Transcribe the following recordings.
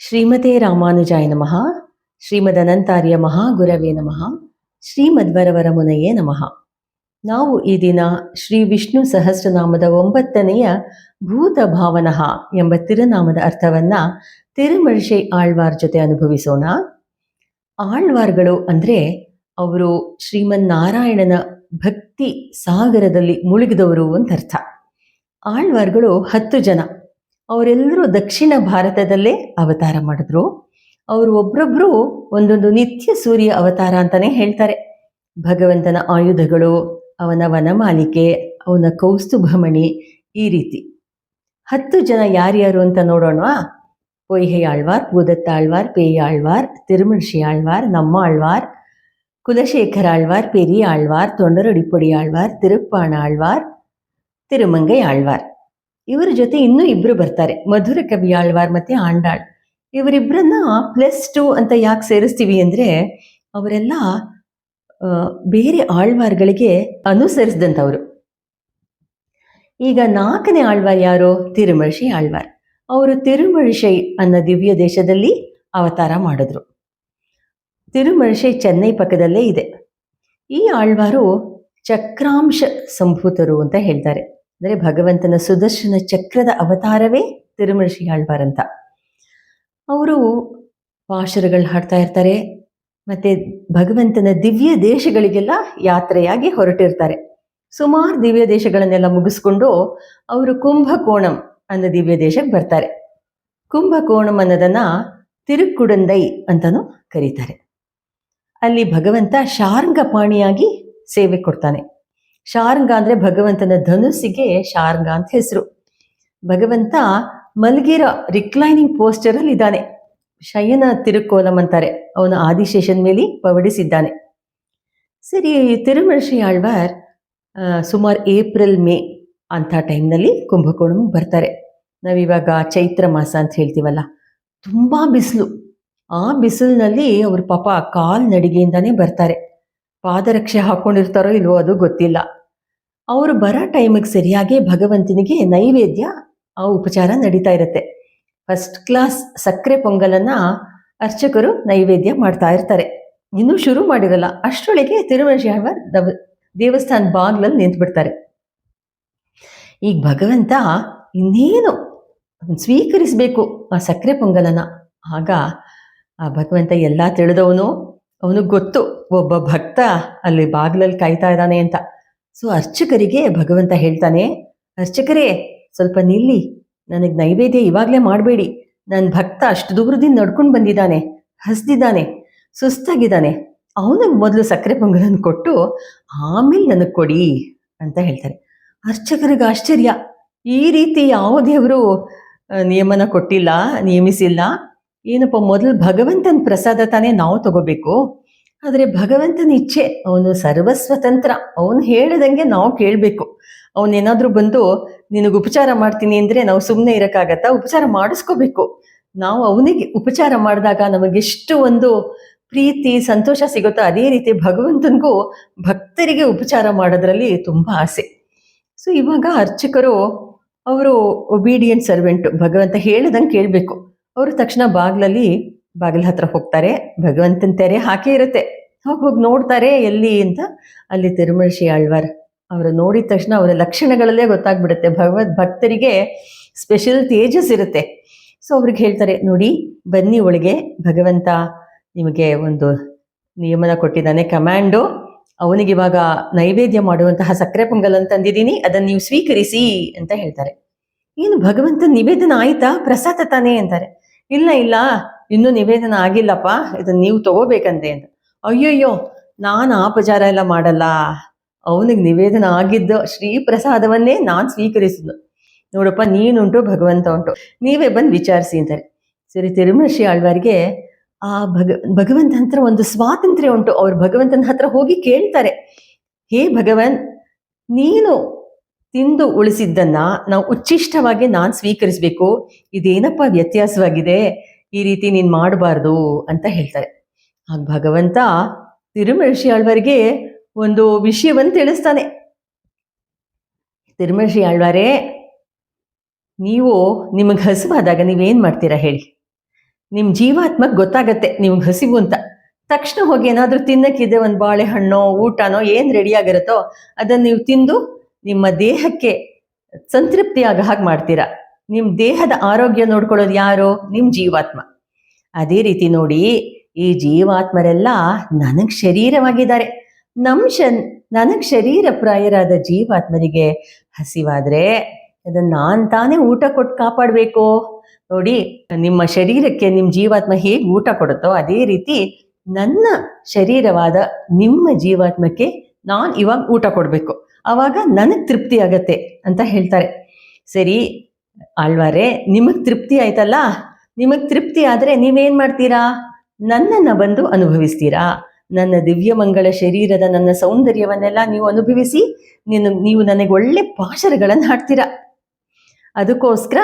ಶ್ರೀಮತೆ ರಾಮಾನುಜಾಯ ನಮಃ. ಶ್ರೀಮದನಂತಾರ್ಯ ಮಹಾಗುರವೇ ನಮಃ. ಶ್ರೀಮದ್ವರವರ ಮುನಯೇ ನಮಃ. ನಾವು ಈ ದಿನ ಶ್ರೀ ವಿಷ್ಣು ಸಹಸ್ರನಾಮದ 9ನೆಯ ಭೂತ ಭಾವನಃ ಎಂಬ ತಿರುನಾಮದ ಅರ್ಥವನ್ನ ತಿರುಮಳಿಶೈ ಆಳ್ವಾರ್ ಜೊತೆ ಅನುಭವಿಸೋಣ. ಆಳ್ವಾರ್ಗಳು ಅಂದ್ರೆ ಅವರು ಶ್ರೀಮನ್ನಾರಾಯಣನ ಭಕ್ತಿ ಸಾಗರದಲ್ಲಿ ಮುಳುಗಿದವರು ಅಂತ ಅರ್ಥ. ಆಳ್ವಾರ್ಗಳು 10 ಜನ. ಅವರೆಲ್ಲರೂ ದಕ್ಷಿಣ ಭಾರತದಲ್ಲೇ ಅವತಾರ ಮಾಡಿದ್ರು. ಅವರು ಒಬ್ರೊಬ್ರು ಒಂದೊಂದು ನಿತ್ಯ ಸೂರ್ಯ ಅವತಾರ ಅಂತಾನೆ ಹೇಳ್ತಾರೆ. ಭಗವಂತನ ಆಯುಧಗಳು, ಅವನ ವನಮಾಲಿಕೆ, ಅವನ ಕೌಸ್ತುಭಮಣಿ, ಈ ರೀತಿ 10 ಜನ ಯಾರ್ಯಾರು ಅಂತ ನೋಡೋಣವಾ? பொய்கை ஆழ்வார், பூதத்தாழ்வார், பேயாழ்வார், திருமழிசை ஆழ்வார், நம்ம ஆழ்வார், குலசேகர ஆழ்வார், பெரிய ஆழ்வார், தொண்டரடிப்பொಡಿ ಆಳ್ವಾರ್, ತಿರುಪ್ಪಾಣ ಆಳ್ವಾರ್, ತಿರುಮಂಗೈ ಆಳ್ವಾರ್. ಇವರ ಜೊತೆ ಇನ್ನೂ ಇಬ್ರು ಬರ್ತಾರೆ, ಮಧುರ ಕವಿ ಆಳ್ವಾರ್ ಮತ್ತೆ ಆಂಡಾಳ್. ಇವರಿಬ್ಬರನ್ನ +2 ಅಂತ ಯಾಕೆ ಸೇರಿಸ್ತೀವಿ ಅಂದ್ರೆ ಅವರೆಲ್ಲ ಬೇರೆ ಆಳ್ವಾರ್ಗಳಿಗೆ ಅನುಸರಿಸಿದಂಥವ್ರು. ಈಗ 4ನೇ ಆಳ್ವಾರ್ ಯಾರು? ತಿರುಮಳಿಶೈ ಆಳ್ವಾರ್. ಅವರು ತಿರುಮಳಿಶೈ ಅನ್ನೋ ದಿವ್ಯ ದೇಶದಲ್ಲಿ ಅವತಾರ ಮಾಡಿದ್ರು. ತಿರುಮಳಿಶೈ ಚೆನ್ನೈ ಪಕ್ಕದಲ್ಲೇ ಇದೆ. ಈ ಆಳ್ವಾರು ಚಕ್ರಾಂಶ ಸಂಭೂತರು ಅಂತ ಹೇಳ್ತಾರೆ. ಅಂದರೆ ಭಗವಂತನ ಸುದರ್ಶನ ಚಕ್ರದ ಅವತಾರವೇ ತಿರುಮಳಿಶೈ ಆಳ್ವಾರ್ ಅಂತ. ಅವರು ಪಾಶುರಗಳು ಹಾಡ್ತಾ ಇರ್ತಾರೆ, ಮತ್ತೆ ಭಗವಂತನ ದಿವ್ಯ ದೇಶಗಳಿಗೆಲ್ಲ ಯಾತ್ರೆಯಾಗಿ ಹೊರಟಿರ್ತಾರೆ. ಸುಮಾರು ದಿವ್ಯ ದೇಶಗಳನ್ನೆಲ್ಲ ಮುಗಿಸ್ಕೊಂಡು ಅವರು ಕುಂಭಕೋಣಂ ಅನ್ನೋ ದಿವ್ಯ ದೇಶಕ್ಕೆ ಬರ್ತಾರೆ. ಕುಂಭಕೋಣಂ ಅನ್ನೋದನ್ನ ತಿರುಕುಡಂದೈ ಅಂತಾನೂ ಕರೀತಾರೆ. ಅಲ್ಲಿ ಭಗವಂತ ಶಾರ್ಂಗಪಾಣಿಯಾಗಿ ಸೇವೆ ಕೊಡ್ತಾನೆ. ಶಾರ್ಂಗ ಅಂದ್ರೆ ಭಗವಂತನ ಧನುಸ್ಸಿಗೆ ಶಾರ್ಂಗ ಅಂತ ಹೆಸರು. ಭಗವಂತ ಮಲಗಿರೋ ರಿಕ್ಲೈನಿಂಗ್ ಪೋಸ್ಟರ್ ಅಲ್ಲಿ ಇದ್ದಾನೆ. ಶಯನ ತಿರುಕೋಲಂ ಅಂತಾರೆ. ಅವನ ಆದಿಶೇಷನ್ ಮೇಲೆ ಪವಡಿಸಿದ್ದಾನೆ. ಸರಿ, ತಿರುಮಳಿಶೈ ಆಳ್ವಾರ್ ಸುಮಾರು ಏಪ್ರಿಲ್ ಮೇ ಅಂಥ ಟೈಮ್ನಲ್ಲಿ ಕುಂಭಕೋಣಂ ಬರ್ತಾರೆ. ನಾವಿವಾಗ ಚೈತ್ರ ಮಾಸ ಅಂತ ಹೇಳ್ತೀವಲ್ಲ, ತುಂಬಾ ಬಿಸಿಲು. ಆ ಬಿಸಿಲಿನಲ್ಲಿ ಅವ್ರ ಪಾಪ ಕಾಲ್ನಡಿಗೆಯಿಂದಾನೇ ಬರ್ತಾರೆ. ಪಾದರಕ್ಷೆ ಹಾಕೊಂಡಿರ್ತಾರೋ ಇಲ್ವೋ ಅದು ಗೊತ್ತಿಲ್ಲ. ಅವರು ಬರೋ ಟೈಮಿಗೆ ಸರಿಯಾಗಿ ಭಗವಂತನಿಗೆ ನೈವೇದ್ಯ, ಆ ಉಪಚಾರ ನಡೀತಾ ಇರುತ್ತೆ. ಫಸ್ಟ್ ಕ್ಲಾಸ್ ಸಕ್ಕರೆ ಪೊಂಗಲನ್ನ ಅರ್ಚಕರು ನೈವೇದ್ಯ ಮಾಡ್ತಾ ಇರ್ತಾರೆ. ಇನ್ನೂ ಶುರು ಮಾಡಿರಲ್ಲ. ಅಷ್ಟರೊಳಗೆ ತಿರುಮಳಿಶೈ ಆಳ್ವಾರ್ ದೇವಸ್ಥಾನ ಬಾಗ್ಲಲ್ಲಿ ನಿಂತು ಬಿಡ್ತಾರೆ. ಈಗ ಭಗವಂತ ಇನ್ನೇನು ಸ್ವೀಕರಿಸಬೇಕು ಆ ಸಕ್ಕರೆ ಪೊಂಗಲನ್ನ. ಆಗ ಆ ಭಗವಂತ ಎಲ್ಲ ತಿಳಿದವನು, ಅವನಿಗೆ ಗೊತ್ತು ಒಬ್ಬ ಭಕ್ತ ಅಲ್ಲಿ ಬಾಗಿಲಲ್ಲಿ ಕಾಯ್ತಾ ಇದ್ದಾನೆ ಅಂತ. ಸೊ ಅರ್ಚಕರಿಗೆ ಭಗವಂತ ಹೇಳ್ತಾನೆ, ಅರ್ಚಕರೇ ಸ್ವಲ್ಪ ನಿಲ್ಲಿ, ನನಗೆ ನೈವೇದ್ಯ ಇವಾಗಲೇ ಮಾಡಬೇಡಿ. ನನ್ನ ಭಕ್ತ ಅಷ್ಟು ದೂರದಿಂದ ನಡ್ಕೊಂಡು ಬಂದಿದ್ದಾನೆ, ಹಸ್ದಿದ್ದಾನೆ, ಸುಸ್ತಾಗಿದ್ದಾನೆ. ಅವನಿಗೆ ಮೊದಲು ಸಕ್ಕರೆ ಪೊಂಗಲನ್ನು ಕೊಟ್ಟು ಆಮೇಲೆ ನನಗೆ ಕೊಡಿ ಅಂತ ಹೇಳ್ತಾರೆ. ಅರ್ಚಕರಿಗೆ ಆಶ್ಚರ್ಯ, ಈ ರೀತಿ ಯಾವ ದೇವರು ನಿಯಮನ ಕೊಟ್ಟಿಲ್ಲ, ನಿಯಮಿಸಿಲ್ಲ. ಏನಪ್ಪ, ಮೊದಲು ಭಗವಂತನ ಪ್ರಸಾದ ತಾನೇ ನಾವು ತಗೋಬೇಕು. ಆದರೆ ಭಗವಂತನ ಇಚ್ಛೆ, ಅವನು ಸರ್ವಸ್ವತಂತ್ರ. ಅವನು ಹೇಳಿದಂಗೆ ನಾವು ಕೇಳಬೇಕು. ಅವನೇನಾದ್ರೂ ಬಂದು ನಿನಗೆ ಉಪಚಾರ ಮಾಡ್ತೀನಿ ಅಂದರೆ ನಾವು ಸುಮ್ಮನೆ ಇರೋಕ್ಕಾಗತ್ತಾ? ಉಪಚಾರ ಮಾಡಿಸ್ಕೋಬೇಕು. ನಾವು ಅವನಿಗೆ ಉಪಚಾರ ಮಾಡಿದಾಗ ನಮಗೆಷ್ಟು ಒಂದು ಪ್ರೀತಿ ಸಂತೋಷ ಸಿಗುತ್ತೋ, ಅದೇ ರೀತಿ ಭಗವಂತನಿಗೂ ಭಕ್ತರಿಗೆ ಉಪಚಾರ ಮಾಡೋದ್ರಲ್ಲಿ ತುಂಬ ಆಸೆ. ಸೊ ಇವಾಗ ಅರ್ಚಕರು ಅವರು ಒಬೀಡಿಯಂಟ್ ಸರ್ವೆಂಟು, ಭಗವಂತ ಹೇಳಿದಂಗೆ ಕೇಳಬೇಕು. ಅವರು ತಕ್ಷಣ ಬಾಗಿಲ ಹತ್ರ ಹೋಗ್ತಾರೆ. ಭಗವಂತನ ತೆರೆ ಹಾಕೇ ಇರುತ್ತೆ. ಹೋಗಿ ನೋಡ್ತಾರೆ ಎಲ್ಲಿ ಅಂತ. ಅಲ್ಲಿ ತಿರುಮಳಿಶೈ ಆಳ್ವಾರ್. ಅವರು ನೋಡಿದ ತಕ್ಷಣ ಅವರ ಲಕ್ಷಣಗಳಲ್ಲೇ ಗೊತ್ತಾಗ್ಬಿಡುತ್ತೆ. ಭಕ್ತರಿಗೆ ಸ್ಪೆಷಲ್ ತೇಜಸ್ ಇರುತ್ತೆ. ಸೊ ಅವ್ರಿಗೆ ಹೇಳ್ತಾರೆ, ನೋಡಿ ಬನ್ನಿ ಒಳಗೆ, ಭಗವಂತ ನಿಮಗೆ ಒಂದು ನಿಯಮನ ಕೊಟ್ಟಿದ್ದಾನೆ, ಕಮ್ಯಾಂಡು. ಅವನಿಗೆ ಇವಾಗ ನೈವೇದ್ಯ ಮಾಡುವಂತಹ ಸಕ್ಕರೆ ಪೊಂಗಲ್ ಅಂತಂದಿದ್ದೀನಿ, ಅದನ್ನು ನೀವು ಸ್ವೀಕರಿಸಿ ಅಂತ ಹೇಳ್ತಾರೆ. ಏನು ಭಗವಂತನ ನಿವೇದನ ಆಯ್ತಾ? ಪ್ರಸಾದ ತಾನೇ ಅಂತಾರೆ. ಇಲ್ಲ ಇಲ್ಲ, ಇನ್ನೂ ನಿವೇದನ ಆಗಿಲ್ಲಪ್ಪ, ಇದನ್ನು ನೀವು ತಗೋಬೇಕಂತೆ ಅಂತ. ಅಯ್ಯೋಯ್ಯೋ, ನಾನು ಆ ಉಪಚಾರ ಎಲ್ಲ ಮಾಡಲ್ಲ, ಅವನಿಗೆ ನಿವೇದನ ಆಗಿದ್ದ ಶ್ರೀ ಪ್ರಸಾದವನ್ನೇ ನಾನು ಸ್ವೀಕರಿಸಿದ್ದು. ನೋಡಪ್ಪ, ನೀನುಂಟು ಭಗವಂತ ಉಂಟು, ನೀವೇ ಬಂದು ವಿಚಾರಿಸಿ ಅಂತಾರೆ. ಸರಿ, ತಿರುಮಳಿಶೈ ಆಳ್ವಾರ್ಗೆ ಆ ಭಗವಂತ ಹತ್ರ ಒಂದು ಸ್ವಾತಂತ್ರ್ಯ ಉಂಟು. ಅವ್ರು ಭಗವಂತನ ಹತ್ರ ಹೋಗಿ ಕೇಳ್ತಾರೆ, ಹೇ ಭಗವನ್, ನೀನು ತಿಂದು ಉಳಿಸಿದ್ದನ್ನ ನಾವು ಉಚ್ಚಿಷ್ಟವಾಗಿ ನಾನು ಸ್ವೀಕರಿಸಬೇಕು. ಇದೇನಪ್ಪ ವ್ಯತ್ಯಾಸವಾಗಿದೆ, ಈ ರೀತಿ ನೀನು ಮಾಡಬಾರ್ದು ಅಂತ ಹೇಳ್ತಾರೆ. ಆಗ ಭಗವಂತ ತಿರುಮಳಿಶೈ ಆಳ್ವಾರ್ಗೆ ಒಂದು ವಿಷಯವನ್ನು ತಿಳಿಸ್ತಾನೆ. ತಿರುಮಳಿಶೈ ಆಳ್ವಾರೇ, ನೀವು ನಿಮಗೆ ಹಸುವಾದಾಗ ನೀವೇನು ಮಾಡ್ತೀರಾ ಹೇಳಿ? ನಿಮ್ಮ ಜೀವಾತ್ಮಕ್ಕೆ ಗೊತ್ತಾಗತ್ತೆ ನಿಮ್ಗೆ ಹಸಿವು ಅಂತ. ತಕ್ಷಣ ಹೋಗಿ ಏನಾದರೂ ತಿನ್ನಕ್ಕಿದೆ, ಒಂದು ಬಾಳೆಹಣ್ಣೋ ಊಟನೋ ಏನು ರೆಡಿ ಆಗಿರುತ್ತೋ ಅದನ್ನು ನೀವು ತಿಂದು ನಿಮ್ಮ ದೇಹಕ್ಕೆ ಸಂತೃಪ್ತಿಯಾಗ ಹಾಗೆ ಮಾಡ್ತೀರಾ. ನಿಮ್ಮ ದೇಹದ ಆರೋಗ್ಯ ನೋಡ್ಕೊಳ್ಳೋದು ಯಾರು? ನಿಮ್ಮ ಜೀವಾತ್ಮ. ಅದೇ ರೀತಿ ನೋಡಿ, ಈ ಜೀವಾತ್ಮರೆಲ್ಲ ನನಗೆ ಶರೀರವಾಗಿದ್ದಾರೆ. ನನಗೆ ಶರೀರ ಪ್ರಾಯರಾದ ಜೀವಾತ್ಮರಿಗೆ ಹಸಿವಾದ್ರೆ ಅದನ್ನು ನಾನು ತಾನೇ ಊಟ ಕೊಟ್ಟು ಕಾಪಾಡಬೇಕು. ನೋಡಿ, ನಿಮ್ಮ ಶರೀರಕ್ಕೆ ನಿಮ್ಮ ಜೀವಾತ್ಮ ಹೇಗೆ ಊಟ ಕೊಡುತ್ತೋ ಅದೇ ರೀತಿ ನನ್ನ ಶರೀರವಾದ ನಿಮ್ಮ ಜೀವಾತ್ಮಕ್ಕೆ ನಾನು ಇವಾಗ ಊಟ ಕೊಡಬೇಕು, ಆವಾಗ ನನಗೆ ತೃಪ್ತಿ ಆಗತ್ತೆ ಅಂತ ಹೇಳ್ತಾರೆ. ಸರಿ ಆಳ್ವಾರೆ, ನಿಮಗೆ ತೃಪ್ತಿ ಆಯ್ತಲ್ಲ, ನಿಮಗೆ ತೃಪ್ತಿ ಆದರೆ ನೀವೇನು ಮಾಡ್ತೀರಾ? ನನ್ನನ್ನು ಬಂದು ಅನುಭವಿಸ್ತೀರಾ. ನನ್ನ ದಿವ್ಯಮಂಗಳ ಶರೀರದ ನನ್ನ ಸೌಂದರ್ಯವನ್ನೆಲ್ಲ ನೀವು ಅನುಭವಿಸಿ ನೀವು ನನಗೆ ಒಳ್ಳೆ ಪಾಶರಗಳನ್ನು ಹಾಡ್ತೀರಾ. ಅದಕ್ಕೋಸ್ಕರ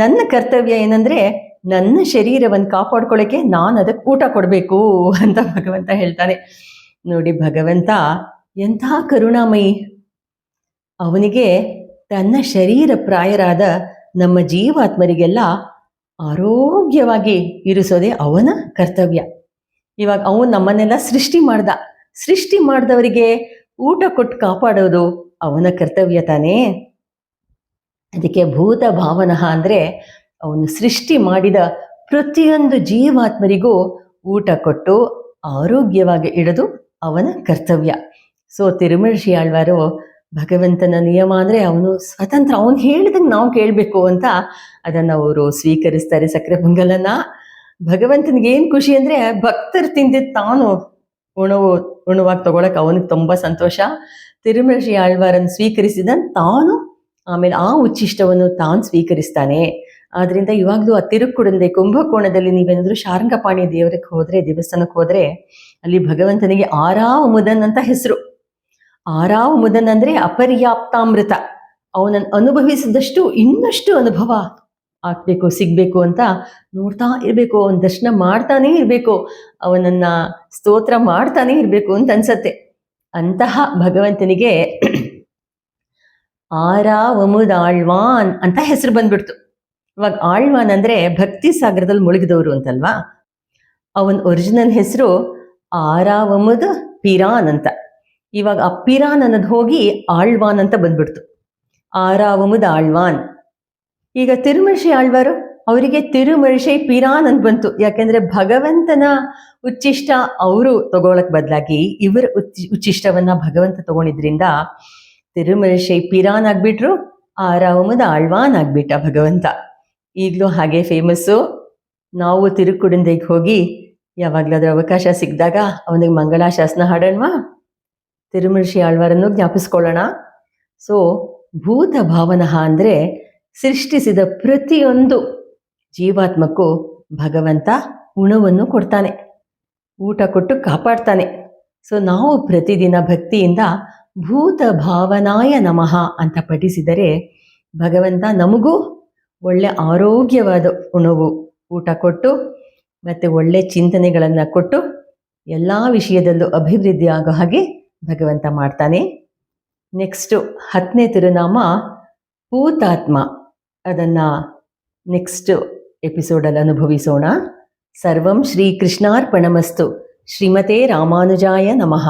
ನನ್ನ ಕರ್ತವ್ಯ ಏನಂದರೆ ನನ್ನ ಶರೀರವನ್ನು ಕಾಪಾಡ್ಕೊಳ್ಳೋಕ್ಕೆ ನಾನು ಅದಕ್ಕೆ ಊಟ ಕೊಡಬೇಕು ಅಂತ ಭಗವಂತ ಹೇಳ್ತಾನೆ. ನೋಡಿ, ಭಗವಂತ ಎಂಥ ಕರುಣಾಮಯಿ. ಅವನಿಗೆ ತನ್ನ ಶರೀರ ಪ್ರಾಯರಾದ ನಮ್ಮ ಜೀವಾತ್ಮರಿಗೆಲ್ಲ ಆರೋಗ್ಯವಾಗಿ ಇರಿಸೋದೇ ಅವನ ಕರ್ತವ್ಯ. ಇವಾಗ ಅವನು ನಮ್ಮನ್ನೆಲ್ಲ ಸೃಷ್ಟಿ ಮಾಡಿದವರಿಗೆ ಊಟ ಕೊಟ್ಟು ಕಾಪಾಡೋದು ಅವನ ಕರ್ತವ್ಯ ತಾನೇ. ಅದಕ್ಕೆ ಭೂತ ಭಾವನಃ ಅಂದರೆ ಅವನು ಸೃಷ್ಟಿ ಮಾಡಿದ ಪ್ರತಿಯೊಂದು ಜೀವಾತ್ಮರಿಗೂ ಊಟ ಕೊಟ್ಟು ಆರೋಗ್ಯವಾಗಿ ಇಡೋದು ಅವನ ಕರ್ತವ್ಯ. ಸೊ ತಿರುಮರ್ಷಿ ಆಳ್ವಾರು ಭಗವಂತನ ನಿಯಮ ಅಂದರೆ ಅವನು ಸ್ವತಂತ್ರ, ಅವನು ಹೇಳಿದಂಗೆ ನಾವು ಕೇಳಬೇಕು ಅಂತ ಅದನ್ನು ಅವರು ಸ್ವೀಕರಿಸ್ತಾರೆ. ಸಕ್ಕರೆ ಪೊಂಗಲನ್ನ ಭಗವಂತನಿಗೆ ಏನು ಖುಷಿ ಅಂದರೆ ಭಕ್ತರು ತಿಂದಿದ್ದು ತಾನು ಉಣವಾಗಿ ತಗೊಳಕ್ಕೆ ಅವನಿಗೆ ತುಂಬ ಸಂತೋಷ. ತಿರುಮರ್ಷಿ ಆಳ್ವಾರನ್ನು ಸ್ವೀಕರಿಸಿದಂತ ತಾನು ಆಮೇಲೆ ಆ ಉಚ್ಚಿಷ್ಟವನ್ನು ತಾನು ಸ್ವೀಕರಿಸ್ತಾನೆ. ಆದ್ದರಿಂದ ಇವಾಗಲೂ ಆ ತಿರುಕುಡಂದೆ ಕುಂಭಕೋಣದಲ್ಲಿ ನೀವೇನಾದರೂ ಶಾರಂಗಪಾಣಿ ದೇವಸ್ಥಾನಕ್ಕೆ ಹೋದರೆ ಅಲ್ಲಿ ಭಗವಂತನಿಗೆ ಆರಾವಮುದನ್ ಅಂತ ಹೆಸರು. ಆರಾವಮುದನ್ ಅಂದರೆ ಅಪರ್ಯಾಪ್ತಾಮೃತ. ಅವನನ್ನು ಅನುಭವಿಸಿದಷ್ಟು ಇನ್ನಷ್ಟು ಅನುಭವ ಆಗ್ಬೇಕು, ಸಿಗಬೇಕು ಅಂತ ನೋಡ್ತಾ ಇರಬೇಕು, ಅವನ ದರ್ಶನ ಮಾಡ್ತಾನೇ ಇರಬೇಕು, ಅವನನ್ನು ಸ್ತೋತ್ರ ಮಾಡ್ತಾನೇ ಇರಬೇಕು ಅಂತ ಅನ್ಸತ್ತೆ. ಅಂತಹ ಭಗವಂತನಿಗೆ ಆರಾವಮುದಾಳ್ವಾನ್ ಅಂತ ಹೆಸರು ಬಂದ್ಬಿಡ್ತು. ಇವಾಗ ಆಳ್ವಾನ್ ಅಂದರೆ ಭಕ್ತಿ ಸಾಗರದಲ್ಲಿ ಮುಳುಗಿದವರು ಅಂತಲ್ವಾ. ಅವನ ಒರಿಜಿನಲ್ ಹೆಸರು ಆರಾವಮುದ್ ಪಿರಾನ್ ಅಂತ. ಇವಾಗ ಆ ಪಿರಾನ್ ಅನ್ನೋದು ಹೋಗಿ ಆಳ್ವಾನ್ ಅಂತ ಬಂದ್ಬಿಡ್ತು, ಆರಾವಮುದ್ ಆಳ್ವಾನ್. ಈಗ ತಿರುಮರ್ಷಿ ಆಳ್ವಾರು ಅವರಿಗೆ ತಿರುಮರ್ಷಿ ಪಿರಾನ್ ಅಂತ ಬಂತು. ಯಾಕೆಂದ್ರೆ ಭಗವಂತನ ಉಚ್ಚಿಷ್ಟ ಅವರು ತಗೊಳಕ್ ಬದಲಾಗಿ ಇವರ ಉಚ್ಚಿಷ್ಟವನ್ನ ಭಗವಂತ ತಗೊಂಡಿದ್ರಿಂದ ತಿರುಮರ್ಷಿ ಪಿರಾನ್ ಆಗ್ಬಿಟ್ರು, ಆರಾವಮುದ್ ಆಳ್ವಾನ್ ಆಗ್ಬಿಟ್ಟ ಭಗವಂತ. ಈಗಲೂ ಹಾಗೆ ಫೇಮಸ್ಸು. ನಾವು ತಿರುಕುಡಂದೆಗೆ ಹೋಗಿ ಯಾವಾಗಲಾದ್ರೂ ಅವಕಾಶ ಸಿಕ್ಕಿದಾಗ ಅವನಿಗೆ ಮಂಗಳಾಶಾಸನ ಹಾಡೋಣವಾ, ತಿರುಮರ್ಷಿ ಆಳ್ವಾರನ್ನು ಜ್ಞಾಪಿಸ್ಕೊಳ್ಳೋಣ. ಸೊ ಭೂತ ಭಾವನಃ ಅಂದರೆ ಸೃಷ್ಟಿಸಿದ ಪ್ರತಿಯೊಂದು ಜೀವಾತ್ಮಕ್ಕೂ ಭಗವಂತ ಉಣವನ್ನು ಕೊಡ್ತಾನೆ, ಊಟ ಕೊಟ್ಟು ಕಾಪಾಡ್ತಾನೆ. ಸೊ ನಾವು ಪ್ರತಿದಿನ ಭಕ್ತಿಯಿಂದ ಭೂತ ಭಾವನಾಯ ನಮಃ ಅಂತ ಪಠಿಸಿದರೆ ಭಗವಂತ ನಮಗೂ ಒಳ್ಳೆ ಆರೋಗ್ಯವಾದ ಉಣವು ಊಟ ಕೊಟ್ಟು ಮತ್ತು ಒಳ್ಳೆ ಚಿಂತನೆಗಳನ್ನು ಕೊಟ್ಟು ಎಲ್ಲ ವಿಷಯದಲ್ಲೂ ಅಭಿವೃದ್ಧಿ ಆಗೋ ಹಾಗೆ ಭಗವಂತ ಮಾಡ್ತಾನೆ. ನೆಕ್ಸ್ಟು 10ನೇ ತಿರುನಾಮ ಭೂತಾತ್ಮ. ಅದನ್ನು ನೆಕ್ಸ್ಟ್ ಎಪಿಸೋಡಲ್ಲಿ ಅನುಭವಿಸೋಣ. ಸರ್ವಂ ಶ್ರೀಕೃಷ್ಣಾರ್ಪಣಮಸ್ತು. ಶ್ರೀಮತೆ ರಾಮಾನುಜಾಯ ನಮಃ.